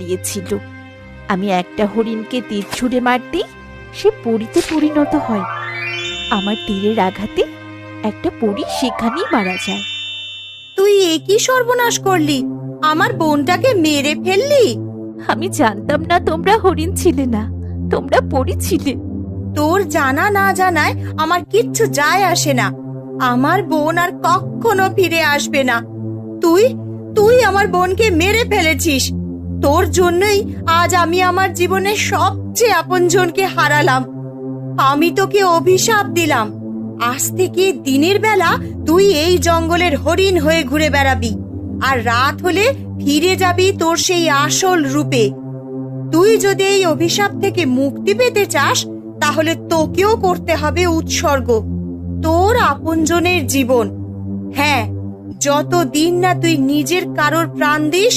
দিয়েছিল। আমি একটা হরিণকে তীর ছুঁড়ে মারতেই সে পরীতে পরিণত হয়। আমার তীরের আঘাতে একটা পরী সেখানেই মারা যায়। তুই একই সর্বনাশ করলি, আমার বোনটাকে মেরে ফেললি। আমি জানতাম না তোমরা হরিণ ছিলে না, তোমরা পরী ছিলে। তোর জানা না জানায় আমার কিচ্ছু যায় আসে না। আমার বোন আর কখনো ফিরে আসবে না। তুই তুই আমার বোনকে মেরে ফেলেছিস। তোর জন্যই আজ আমি আমার জীবনের সবচেয়ে আপনজনকে হারালাম। আমি তোকে অভিশাপ দিলাম, আজ থেকে দিনের বেলা তুই এই জঙ্গলের হরিণ হয়ে ঘুরে বেড়াবি, আর রাত হলে ফিরে যাবি তোর সেই আসল রূপে। তুই যদি এই অভিশাপ থেকে মুক্তি পেতে চাস, তাহলে তোকেও করতে হবে উৎসর্গ, তোর আপনজনের জীবন। হ্যাঁ, যতদিন না তুই নিজের কারোর প্রাণ দিস,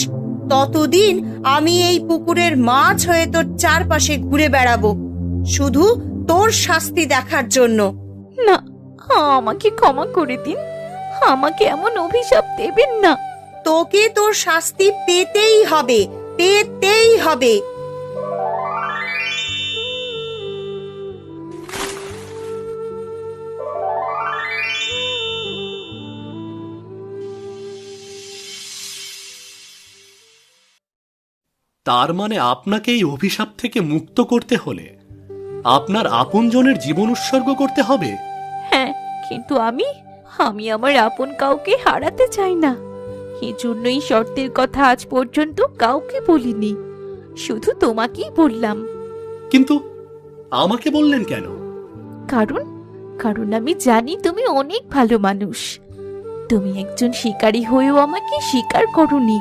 ততদিন আমি এই পুকুরের মাছ হয়ে তোর চারপাশে ঘুরে বেড়াবো, শুধু তোর শাস্তি দেখার জন্য। না, আমাকে ক্ষমা করে দিন, আমাকে এমন অভিশাপ দেবেন না। তোকে তোর শাস্তি পেতেই হবে, পেতেই হবে। তার মানে আপনাকে এই অভিশাপ থেকে মুক্ত করতে হলে আপনার আপনজনের জীবন উৎসর্গ করতে হবে? হ্যাঁ, কিন্তু আমি আমার আপন কাউকে হারাতে চাই না। এই জন্যই শর্তের কথা আজ পর্যন্ত কাউকে বলিনি, শুধু তোমাকেই বললাম। কিন্তু আমাকে বললেন কেন? কারণ আমি জানি তুমি অনেক ভালো মানুষ। তুমি একজন শিকারী হয়েও আমাকে শিকার করোনি,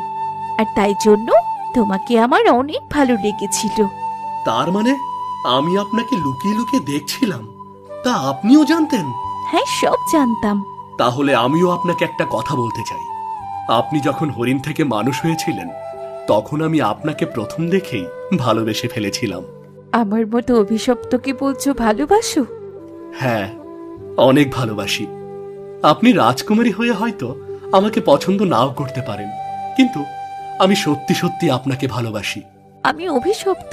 আর তাই জন্য তোমাকে আমার অনেক ভালো লেগেছিল। তার মানে আমি আপনাকে লুকিয়ে লুকিয়ে দেখছিলাম, তা আপনিও জানতেন? হ্যাঁ, সব জানতাম। তাহলে আমিও আপনাকে একটা কথা বলতে চাই। আপনি যখন হরিণ থেকে মানুষ হয়েছিলেন, তখন আমি আপনাকে প্রথম দেখেই ভালোবেসে ফেলেছিলাম। আমার মতো অভিশপ্তকে বলছো ভালোবাসো? হ্যাঁ, অনেক ভালোবাসি। আপনি রাজকুমারী হয়ে হয়তো আমাকে পছন্দ নাও করতে পারেন, কিন্তু আমি সত্যি সত্যি আপনাকে ভালোবাসি। আমি অভিশপ্ত,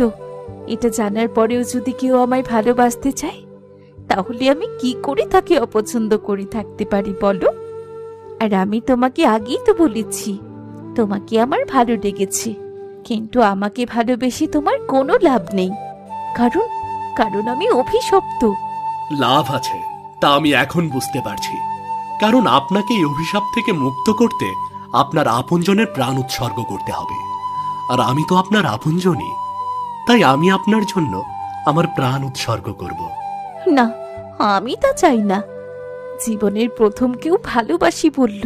এটা জানার পরেও যদি কেউ আমায় ভালোবাসতে চায়, তাহলে আমি কি করে তাকে অপছন্দ করে থাকতে পারি বলো? আর আমি তোমাকে আগেই তো বলেছি, তোমাকে আমার ভালো লেগেছে, কিন্তু আমাকে ভালোবেসে তোমার কোনো লাভ নেই, কারণ আমি অভিশপ্ত। লাভ আছে, তা আমি এখন বুঝতে পারছি। কারণ আপনাকে এই অভিশাপ থেকে মুক্ত করতে আপনার আপনজনের প্রাণ উৎসর্গ করতে হবে, আর আমি তো আপনার আপনজনই। তাই আমি আপনার জন্য আমার প্রাণ উৎসর্গ করব। না, আমি তা চাই না। জীবনের প্রথম কেউ ভালোবাসি বলল,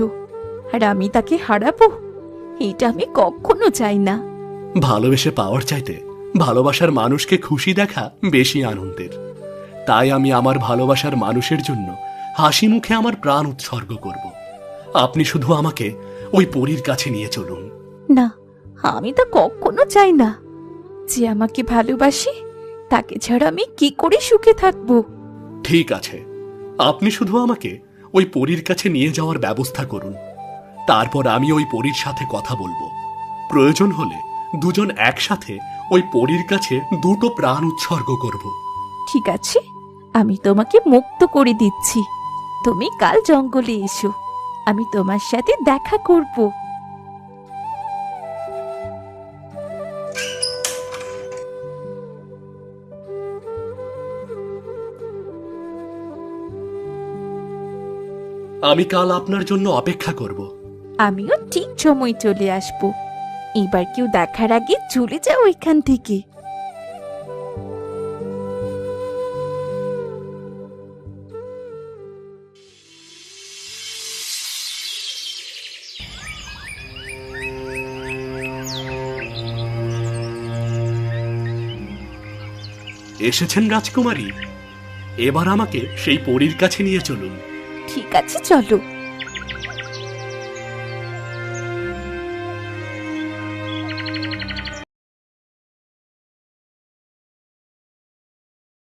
আর আমি তাকে হারাবো, এটা আমি কখনো চাই না। ভালোবেসে পাওয়ার চাইতে ভালোবাসার মানুষকে খুশি দেখা বেশি আনন্দের। তাই আমি আমার ভালোবাসার মানুষের জন্য হাসি মুখে আমার প্রাণ উৎসর্গ করব। আপনি শুধু আমাকে ওই পরীর কাছে নিয়ে চলুন। না, আমি তা কখনো চাই না। যে আমাকে ভালোবাসে, তাকে ছাড়া আমি কি করে সুখে থাকবো? ঠিক আছে, আপনি শুধু আমাকে ওই পরীর কাছে নিয়ে যাওয়ার ব্যবস্থা করুন। তারপর আমি ওই পরীর সাথে কথা বলবো। প্রয়োজন হলে দুজন একসাথে ওই পরীর কাছে দুটো প্রাণ উৎসর্গ করব। ঠিক আছে, আমি তোমাকে মুক্ত করে দিচ্ছি। তুমি কাল জঙ্গলে এসো, আমি তোমার সাথে দেখা করব। আমি কাল আপনার জন্য অপেক্ষা করব। আমিও ঠিক সময় চলে আসব। এবার কেউ দেখার আগে চলে যাও এখান থেকে। এসেছেন রাজকুমারী, এবার আমাকে সেই পরীর কাছে নিয়ে চলুন। ঠিক আছে, চলো।